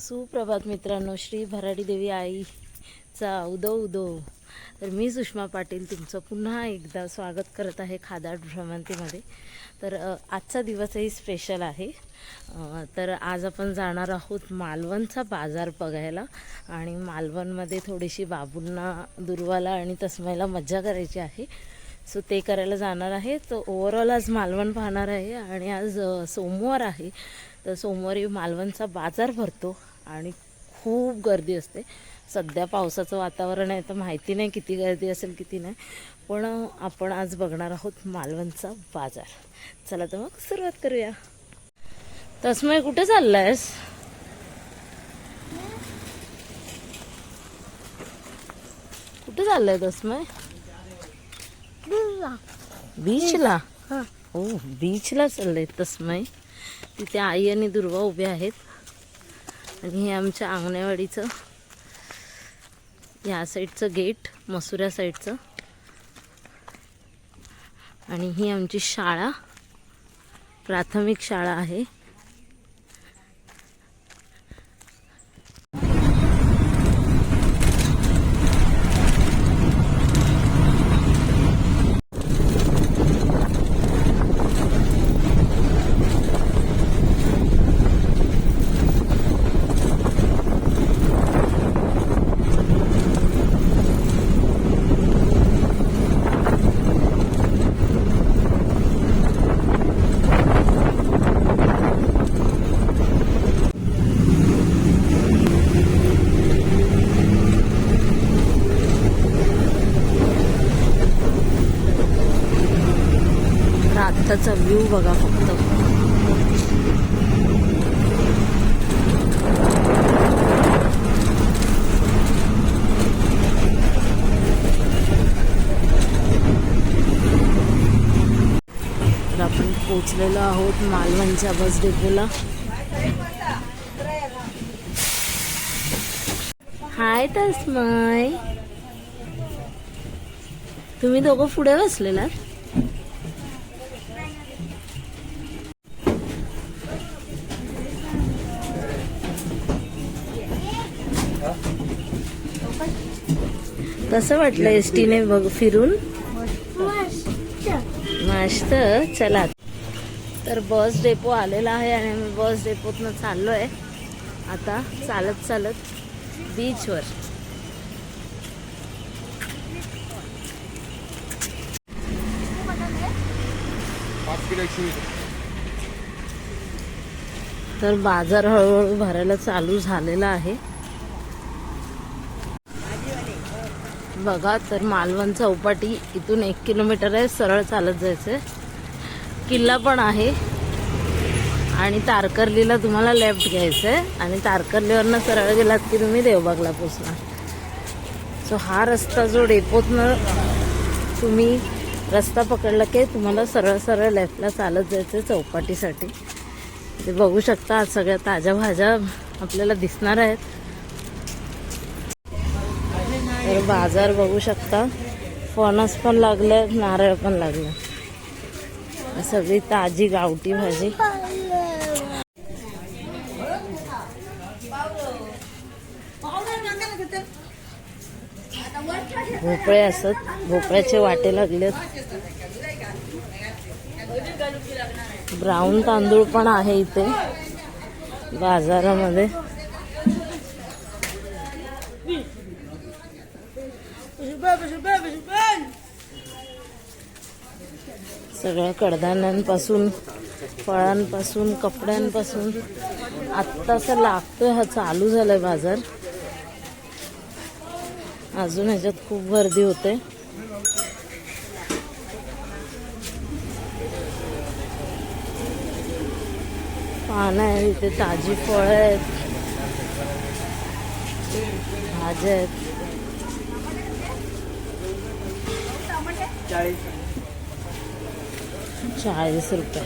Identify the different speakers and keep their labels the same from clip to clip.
Speaker 1: सुप्रभात मित्रांनो, श्री भराडी देवी आईचा उदो उदो. तर मी सुषमा पाटील तुमचं पुन्हा एकदा स्वागत करत आहे खादाड भ्रमंतीमध्ये. तर आजचा दिवसही स्पेशल आहे. तर आज आपण जाणार आहोत मालवणचा बाजार बघायला आणि मालवणमध्ये थोडीशी बाबूंना, दुर्वाला आणि तस्मयला मज्जा करायची आहे. सो ते करायला जाणार आहे. तर ओव्हरऑल आज मालवण पाहणार आहे आणि आज सोमवार आहे. तर सोमवारी मालवणचा बाजार भरतो आणि खूप गर्दी असते. सध्या पावसाचं वातावरण आहे तर माहिती नाही किती गर्दी असेल किती नाही, पण आपण आज बघणार आहोत मालवणचा बाजार. चला तर मग सुरुवात करूया. तस्मय कुठे चाललायस? कुठे चाललाय तस्मय? बीचला. हो, बीचला चाललंय तस्मय. तिथे आई आणि दुर्वा उभे आहेत आणि हे आमच्या अंगणेवाडीचं या साईडचं गेट, मसुऱ्या साईडचं. आणि ही आमची शाळा, प्राथमिक शाळा आहे. आत्ताचा व्ह्यू बघा फक्त. तर आपण पोचलेलो आहोत मालवणच्या बस डेपोला. हाय तस्मय, तुम्ही दोघं पुढे बसलेलात? कसं वाटलं एसटीने बघ फिरून? मस्त. चला तर बस डेपो आलेला आहे आणि मी बस डेपोतनं चाललो आहे आता चालत चालत बीचवर. तर बाजार हळूहळू भरायला चालू झालेला आहे बघा. तर मालवण चौपाटी इथून 1 किलोमीटर आहे, सरळ चालत जायचं. किल्ला पण आहे आणि तारकर्लीला तुम्हाला लेफ्ट घ्यायचं आहे आणि तारकर्लीवरनं सरळ गेलात की तुम्ही देवबागला पोचणार. सो हा रस्ता जो डेपोतनं तुम्ही रस्ता पकडला की तुम्हाला सरळ सरळ लेफ्टला चालत जायचं चौपाटीसाठी. ते बघू शकता आज सगळ्या ताज्या भाज्या आपल्याला दिसणार आहेत. तर बाजार बघू शकता, फणस पण लागले, नारळ पण लागले, सगळी ताजी गावठी भाजी. भोपळे असत, भोपळ्याचे वाटे लागलेत. ब्राऊन तांदूळ पण आहे इथे बाजारामध्ये. सगळ्या कडधान्यांपासून, फळांपासून, कपड्यांपासून आत्ताच लागतोय. हा चालू झालाय बाजार. अजून ह्याच्यात खूप गर्दी होते. पानं आहे इथे, ताजी फळं आहेत, भाज्या आहेत. 40 रुपये.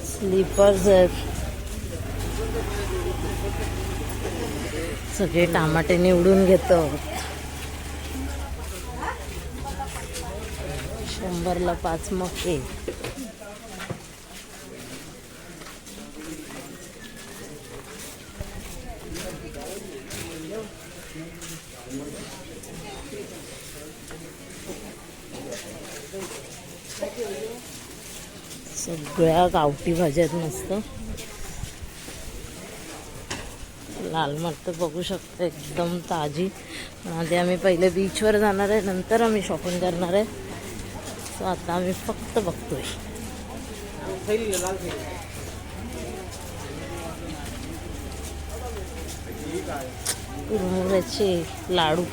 Speaker 1: स्लीपर्स आहेत. सगळे टमाटे निवडून घेतो. 100ला 5 मके. सगळ्या गावठी भाज्या आहेत मस्त. लाल मटर बघू शकतो एकदम ताजी. आधी आम्ही पहिले बीचवर जाणार आहे, नंतर आम्ही शॉपिंग करणार आहे. सो आता आम्ही फक्त बघतोय. कुरमुऱ्याचे लाडू.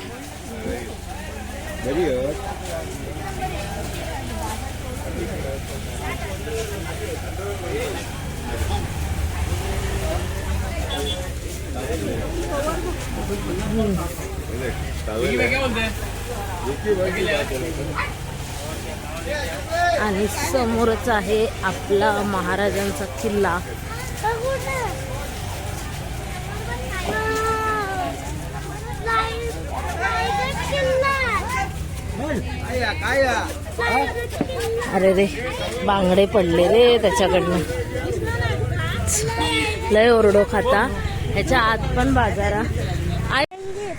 Speaker 1: आणि समोरच आहे आपला महाराजांचा किल्ला. अरे रे बांगडे पडलेले त्याच्याकडनं. लय ओरडो खाता. ह्याच्या आत पण बाजारा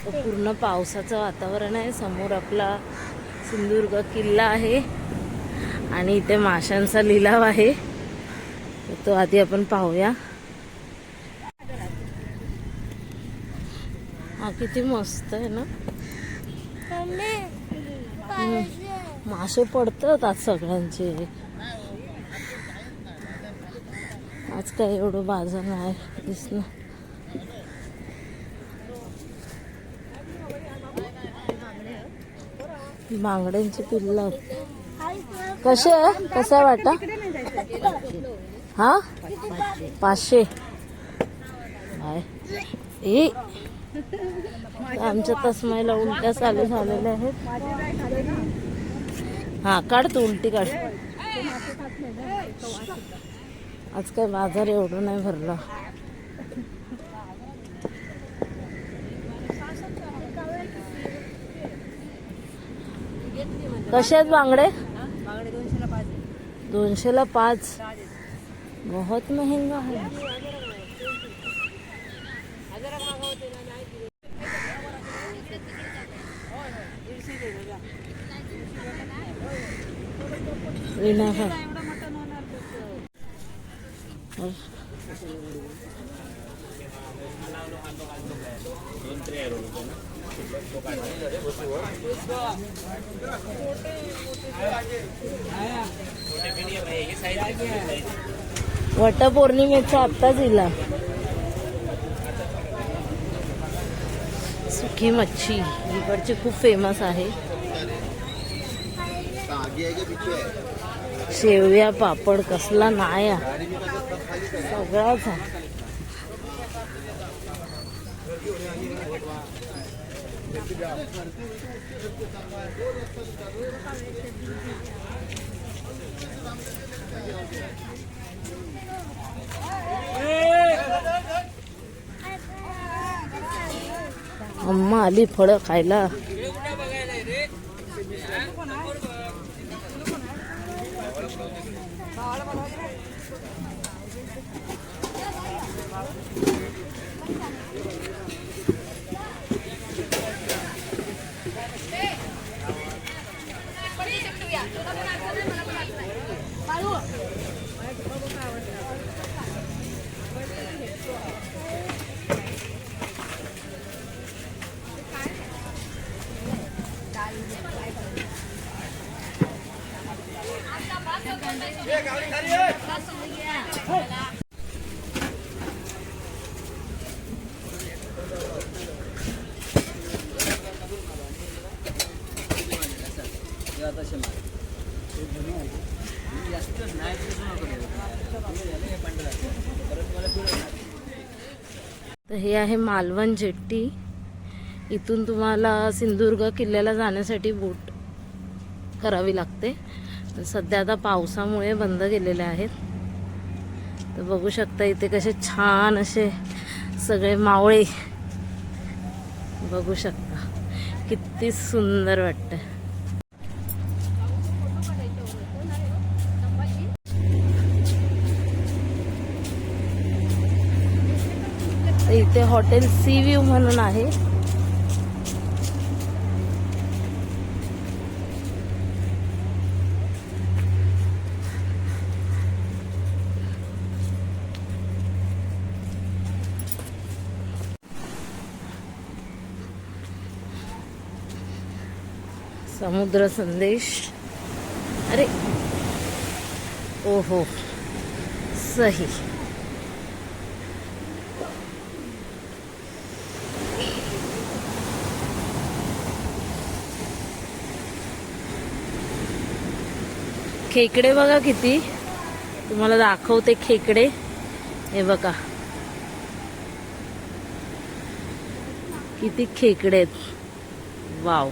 Speaker 1: पूर्ण पावसाचं वातावरण आहे. समोर आपला सिंधुदुर्ग किल्ला आहे आणि इथे माशांचा लिलाव आहे. तो आधी आपण पाहूया. हा किती मस्त आहे ना. मासे पडतात आज सगळ्यांचे. आज काय एवढं बाजार नाही दिसणं. बांगड्यांची पिल्लं कसे आहे? कसा वाटा? हा 500. ए आमच्या तस्माईला उलट्या चालू झालेल्या आहेत. हा काढ तू उलटी काढ. आज काय बाजार एवढं नाही भरला. कसे आहेत बांगडे? 200ला 5. बहुत महंगा है. वटपौर्णिमेचा आत्ताच दिला. सुकी मच्छी इकडची खूप फेमस आहे. शेवया पापड कसला नाया सगळाच आहे. अम्मा आली फळं खायला. तर हे आहे मालवण जेट्टी. इथून तुम्हाला सिंधुदुर्ग किल्ल्याला जाण्यासाठी बोट करावी लागते. सध्या आता पावसामुळे बंद केलेले आहेत. तर बघू शकता इथे कसे छान असे सगळे मावळे बघू शकता. किती सुंदर वाटतं. इथे हॉटेल सी व्ह्यू म्हणून आहे. समुद्र संदेश. अरे ओहो सही. खेकडे बघा किती, तुम्हाला दाखवते खेकडे. हे बघा किती खेकडे आहेत. वाव.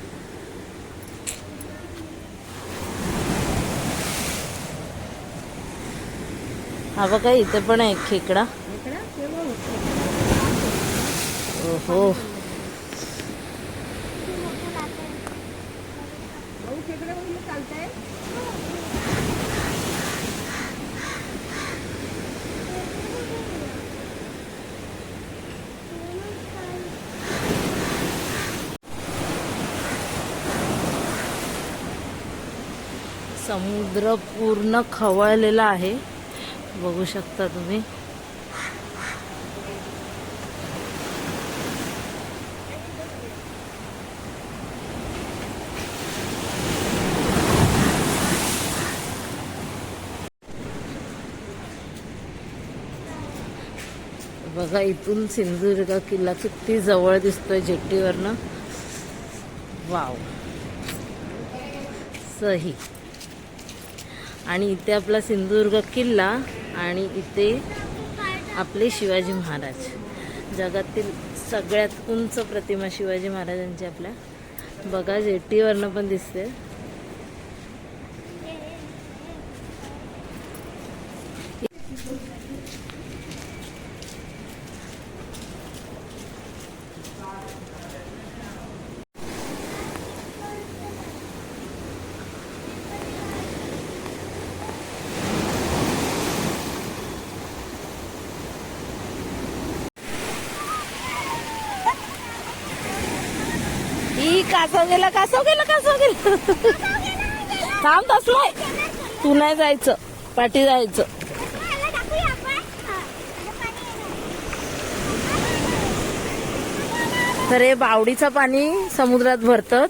Speaker 1: हा बघा इथे पण आहे एक खेकडा. ओहो समुद्र पूर्ण खवळलेला आहे, बघू शकता तुम्ही. बघा इथून सिंधुदुर्ग किल्ला किती जवळ दिसतोय जेट्टीवरनं. वाव सही. आणि इथे आपला सिंधुदुर्ग किल्ला आणि इथे आपले शिवाजी महाराज, जगातील सगळ्यात उंच प्रतिमा शिवाजी महाराजांची आपल्या. बघा जेट्टीवरनं पण दिसते. कासव गेला, कासव गेला, कासव गेला. थांब तसलाय, तू नाही जायचं, पाठी जायचं. तर हे बावडीचं पाणी समुद्रात भरतं.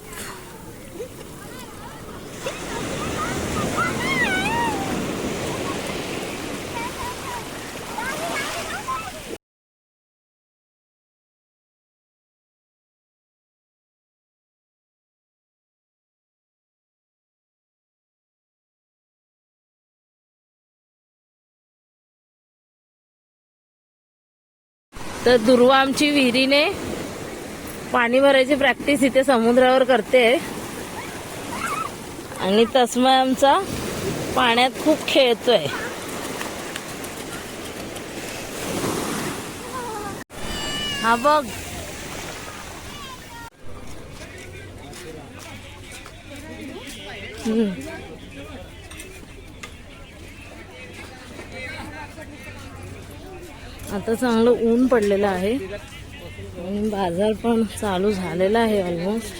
Speaker 1: तर दुर्वा आमची विहिरीने पाणी भरायची प्रॅक्टिस इथे समुद्रावर करते. आणि तस्मा आमचा पाण्यात खूप खेळतोय. हा बघ आता चांगलं ऊन पडलेलं आहे आणि बाजार पण चालू झालेला आहे ऑलमोस्ट.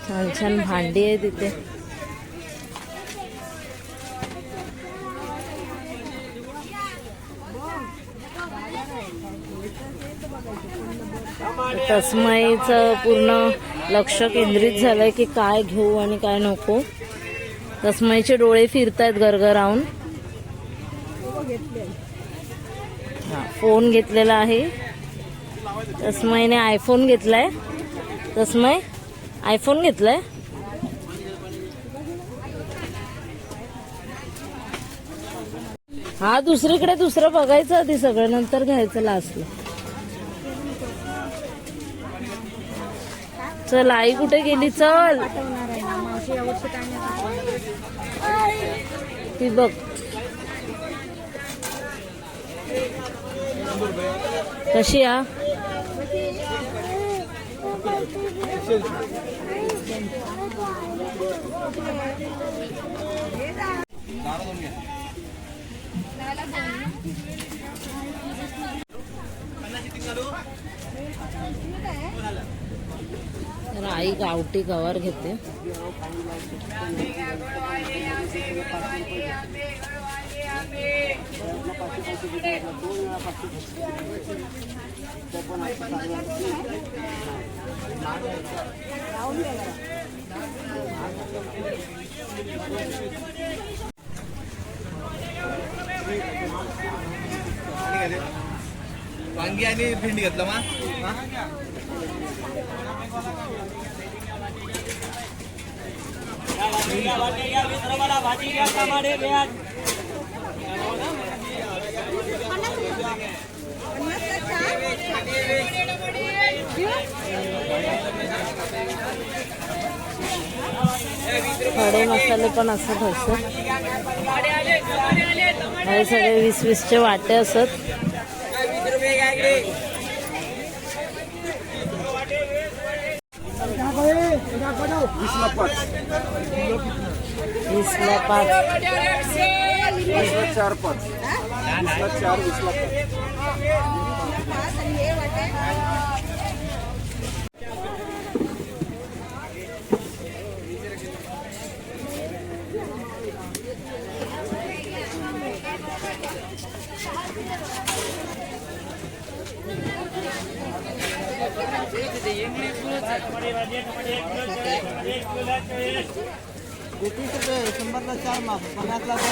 Speaker 1: छान छान भांडी आहे तिथे. तस्माईचं पूर्ण लक्ष केंद्रित झालंय की काय घेऊ आणि काय नको. तस्माईचे डोळे फिरतायत गरगरावून. हा फोन घेतलेला आहे तस्माईने. आयफोन घेतलाय तस्माई, आयफोन घेतलाय. हा दुसरीकडे दुसरं बघायचं आधी सगळं, नंतर घ्यायचं लास्टला. चल आई कुठे गेली, चल ती बघ. कशी आ तर आई गावठी गवार घेते.
Speaker 2: वांगी आणि भेंडी घेतलं मा भाजी घ्या टमाटे घ्या
Speaker 1: खडे मसाले पण असत असत हे सगळे 20-20चे वाटे असत.
Speaker 2: वीसला 5
Speaker 1: 20ला 5
Speaker 2: वीसला 4 5 वीसला 4 वीसला
Speaker 3: 30 रुपये 100ला 4 माप 50ला 2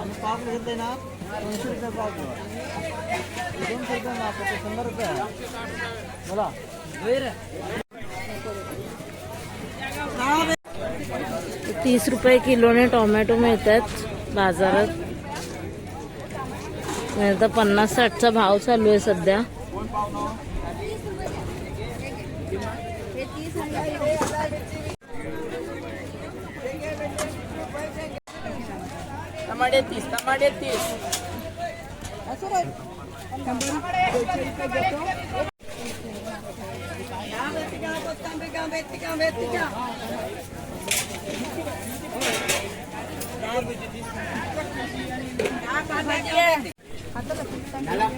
Speaker 3: आणि पाव घेतले ना 200 रुपये पाव 200 रुपये माप 100 रुपये बोला
Speaker 1: 30 रुपये किलोने टोमॅटो मिळतात बाजारात. नाही तर 50-60चा भाव चालू आहे सध्या.
Speaker 3: टमाटे 30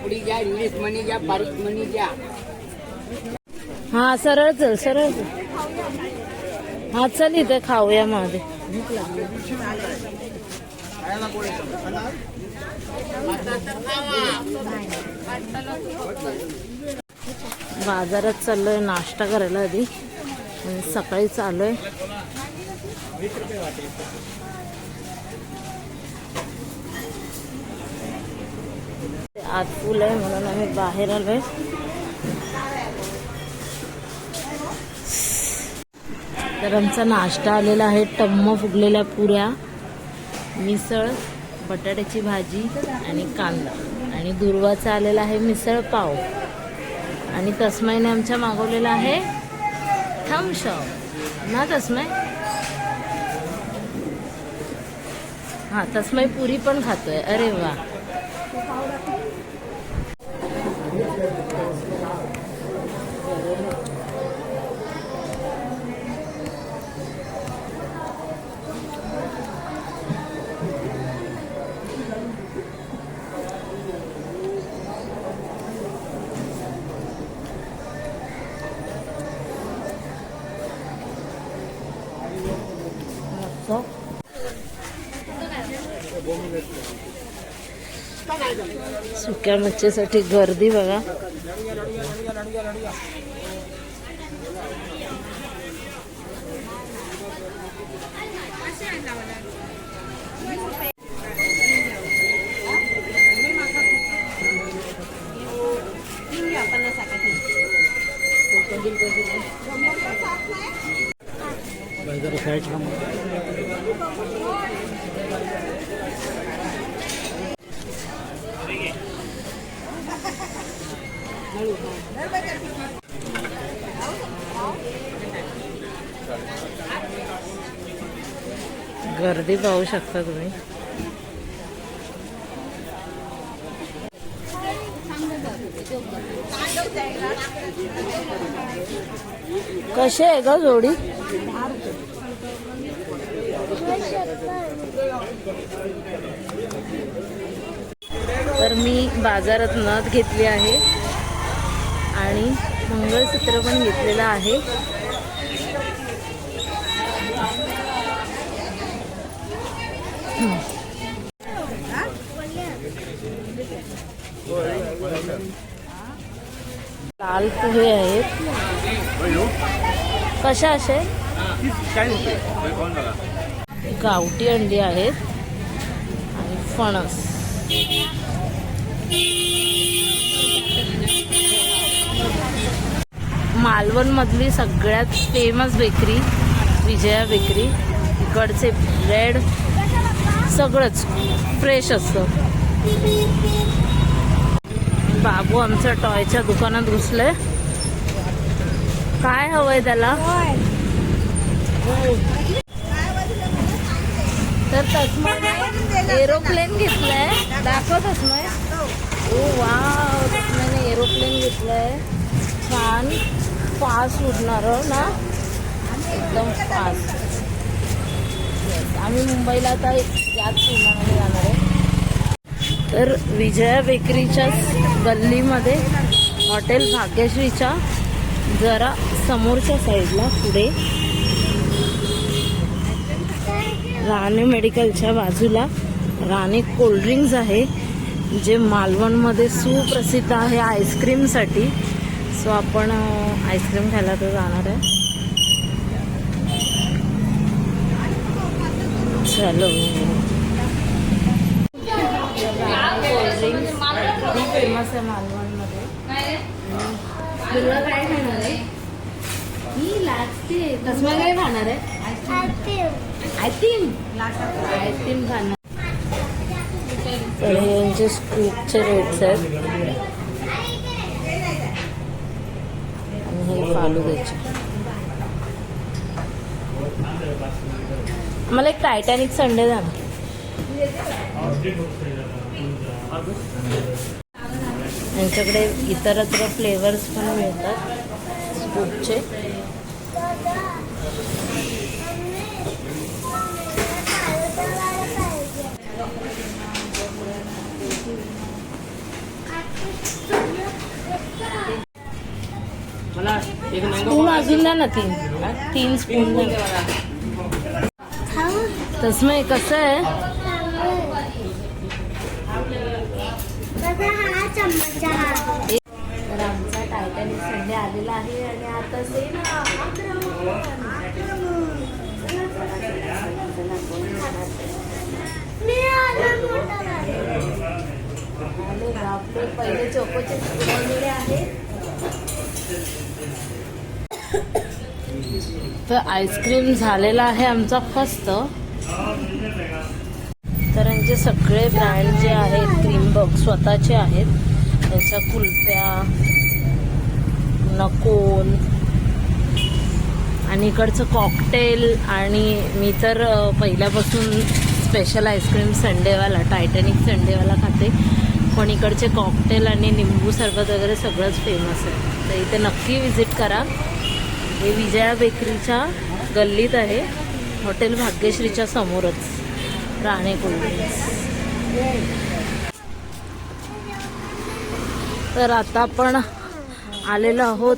Speaker 3: पुडी घ्या इंग्लिश मनी घ्या बारीक मनी घ्या.
Speaker 1: हा सरळ चल सरळ चल. हा चल इथे खाऊया मध्ये. बाजारात चाललोय नाश्ता करायला आधी आणि सकाळी चाललोय. आज फुल आहे म्हणून आम्ही बाहेर आलोय. तर आमचा नाश्ता आलेला आहे टम्म फुगलेल्या पुऱ्या, मिसळ, बटाट्याची भाजी आणि कांदा. आणि दुर्वाचा आलेला आहे मिसळ पाव. आणि तस्माईने आमच्या मागवलेला आहे थम्सअप ना तस्माई. हा तस्माई पुरी पण खातोय. अरे वा. सुक्या मच्छीसाठी गर्दी बघा. गर्दी पाहू शकता तुम्ही. कसे आहे ग जोडी? तर मी बाजारात नथ घेतली आहे आणि मंगळसूत्र पण घेतलेलं आहे. लाल पोहे आहेत. कशा असे? गावठी अंडी आहेत आणि फणस. मालवण मधली सगळ्यात फेमस बेकरी विजया बेकरी. इकडचे ब्रेड सगळंच फ्रेश असतं. बाबू आमच्या टॉयच्या दुकानात घुसले. काय हवंय त्याला? तर तस्माने एरोप्लेन घेतलंय. दाखव तस्मय. ओ वाव, तस्माने एरोप्लेन घेतलंय. छान फास्ट उडणार ना, एकदम फास्ट. आम्ही मुंबईला आता याच विमानाने जाणार आहे. तर विजया बेकरीच्या गल्लीमध्ये हॉटेल भाग्यश्रीच्या जरा समोरच्या साईडला पुढे राणे मेडिकलच्या बाजूला राणे कोल्ड्रिंक्स आहे, जे मालवणमध्ये सुप्रसिद्ध आहे आईस्क्रीमसाठी. सो आपण आईस्क्रीम खायला तर जाणार आहे. चलो. कोल्ड्रिंक्स खूप फेमस आहे मालवणमध्ये. तुला काय खाणार आहे? ही लागते. तसं काय खाणार आहे? आईस्क्रीम खाणार. तर हे यांचे स्कूपचे रेट्स आहेत आणि हे फालुद्याचे. मला एक टायटॅनिक संडे द्या ना. यांच्याकडे इतरत्र फ्लेवर्स पण मिळतात स्कूपचे. स्पून अजून द्या ना. तीन स्पून द्या. तसं कसं आहे? तर आमचा टायटॅनिक संडे आलेला आहे आणि आता आपले पहिले चोकोचे बनवलेले आहे. तर आईस्क्रीम झालेला आहे आमचा फस्त. तर यांचे सगळे ब्रँड जे आहेत क्रीम बॉक्स स्वतःचे आहेत. त्यांच्या कुल्फ्या, नकोल आणि इकडचं कॉकटेल. आणि मी तर पहिल्यापासून स्पेशल आईस्क्रीम संडेवाला टायटॅनिक संडेवाला खाते, पण इकडचे कॉकटेल आणि निंबू सरबत वगैरे सगळंच फेमस आहे. तर इथे नक्की विजिट करा. हे विजया बेकरीच्या गल्लीत आहे, हॉटेल भाग्यश्रीच्या समोरच राणे कोल्ड्रिंक्स. तर आता आपण आलेलो आहोत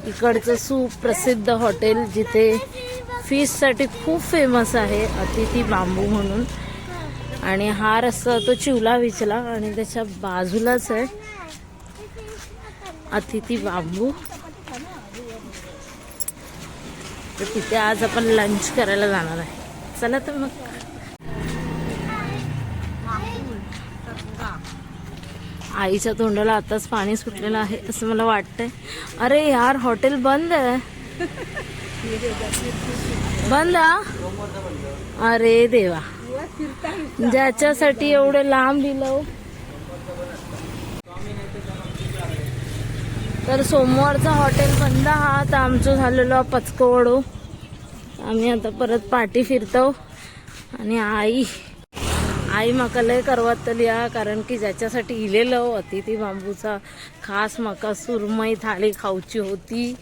Speaker 1: इकडचं सुप्रसिद्ध हॉटेल, जिथे फिशसाठी खूप फेमस आहे, अतिथी बांबू म्हणून. आणि हा रस्ता तो चिवला विचला आणि त्याच्या बाजूलाच आहे अतिथी बांबू. तर तिथे आज आपण लंच करायला जाणार आहे. चला तर मग. आईच्या तोंडाला आताच पाणी सुटलेलं आहे असं मला वाटतंय. अरे यार, हॉटेल बंद आहे. बंद. अरे देवा, ज्याच्यासाठी एवढं लांब दिलं. तर सोमवारचा हॉटेल बंद. हा तर आमचं झालेलं पचकवडो. आम्ही आता परत पाठी फिरतो. आणि आई म्हाका लय करवतली हा, कारण की ज्याच्यासाठी इलेलो अतिथी बांबूचा खास म्हाका सुरमई थाळी खाऊची होती.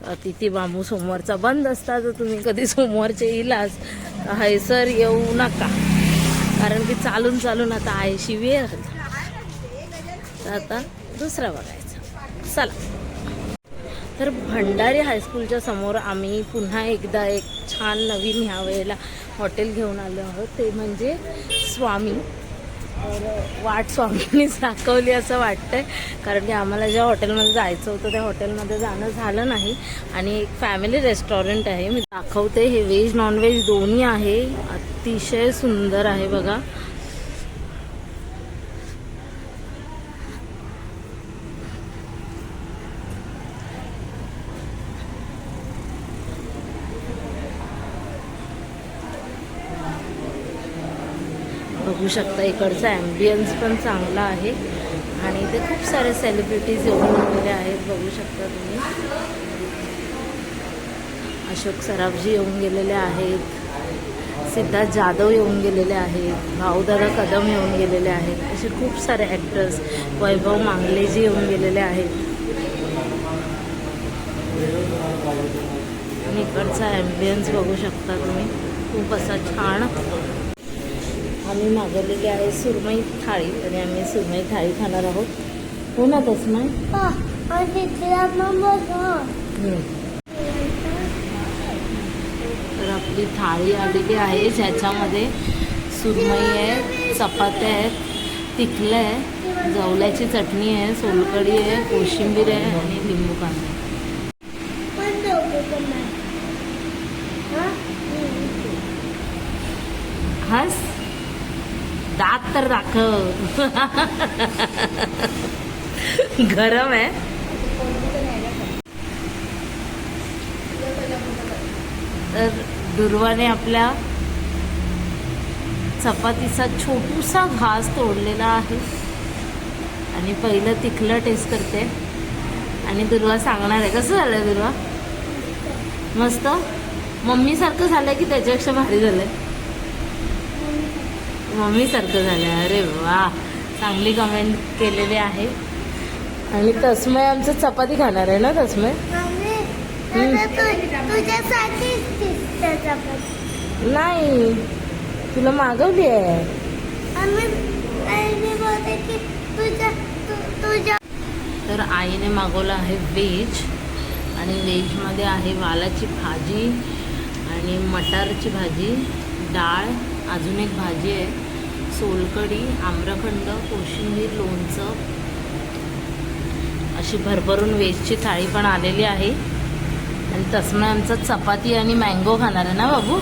Speaker 1: अतिथी बांबू सोमवारचा बंद असता. तर तुम्ही कधी सोमवारचे इलाज हैसर येऊ नका, कारण की चालून चालून आता आईशी वेळ. तर आता दुसरा बघायचा. चला. तर भंडारी हायस्कूलच्या समोर आम्ही पुन्हा एकदा एक छान नवीन ह्या वेळेला हॉटेल घेऊन आलो आहोत. ते म्हणजे स्वामी. तर वाट स्वामींनीच दाखवली असं वाटतंय, कारण की आम्हाला ज्या हॉटेलमध्ये जायचं होतं त्या हॉटेलमध्ये जाणं झालं नाही. आणि एक फॅमिली रेस्टॉरंट आहे, मी दाखवते. हे व्हेज नॉनव्हेज दोन्ही आहे, अतिशय सुंदर आहे बघा. बघू शकता इकडचा ॲम्बियन्स पण चांगला आहे आणि इथे खूप सारे सेलिब्रिटीज येऊन गेलेले आहेत. बघू शकता तुम्ही, अशोक सराफजी येऊन गेलेले आहेत, सिद्धार्थ जाधव येऊन गेलेले आहेत, भाऊदादा कदम येऊन गेलेले आहेत, असे खूप सारे ॲक्टर्स, वैभव मांगलेजी येऊन गेलेले आहेत. आणि इकडचा ॲम्बियन्स बघू शकता तुम्ही, खूप असा छान. आम्ही मागवलेली आहे सुरमई थाळी आणि आम्ही सुरमई थाळी खाणार आहोत. हो ना तसं तर आपली थाळी आलेली आहे, ज्याच्यामध्ये सुरमई आहे, चपात्या आहेत, तिखलं आहे, जवल्याची चटणी आहे, सोलकढी आहे, कोशिंबीर आहे आणि लिंबू कांदा. हस, दात तर दाखव. गरम आहे. तर दुर्वाने आपल्या चपातीचा छोटूसा घास तोडलेला आहे आणि पहिलं तिखलं टेस्ट करते आणि दुर्वा सांगणार आहे. कसं झालंय दुर्वा? मस्त. मम्मीसारखं झालंय की त्याच्यापेक्षा भारी झालंय? मम्मीसारखं झालं. अरे वा, चांगली कमेंट केलेली आहे. आणि तस्मय आमचं चपाती खाणार आहे ना तस्मय? नाही, तुला मागवली आहे. तर आईने मागवलं आहे व्हेज आणि व्हेजमध्ये आहे वालाची भाजी आणि मटारची भाजी, डाळ, अजून एक भाजी आहे, सोलकढी, आम्रखंड, कोशिंबीर, लोणचं, अशी भरभरून व्हेजची थाळी पण आलेली आहे. आणि तसं आमचं चपाती आणि मँगो खाणार आहे ना बाबू?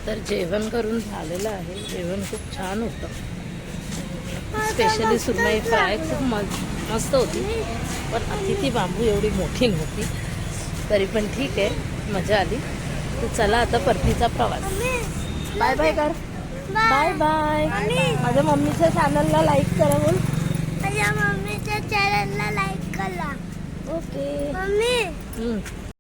Speaker 1: तर जेवण करून झालेलं आहे. जेवण खूप छान होतं, स्पेशली सुरमई फ्राय खूप मस्त होती. पण अतिथी बांबू एवढी मोठी नव्हती, तरी पण ठीक आहे, मजा आली. तर चला आता परतीचा प्रवास. बाय बाय कर. Bye bye. माझ्या मम्मीच्या चॅनलला लाईक करा. बोल, माझ्या मम्मीच्या चॅनलला लाईक करा. Okay mummy.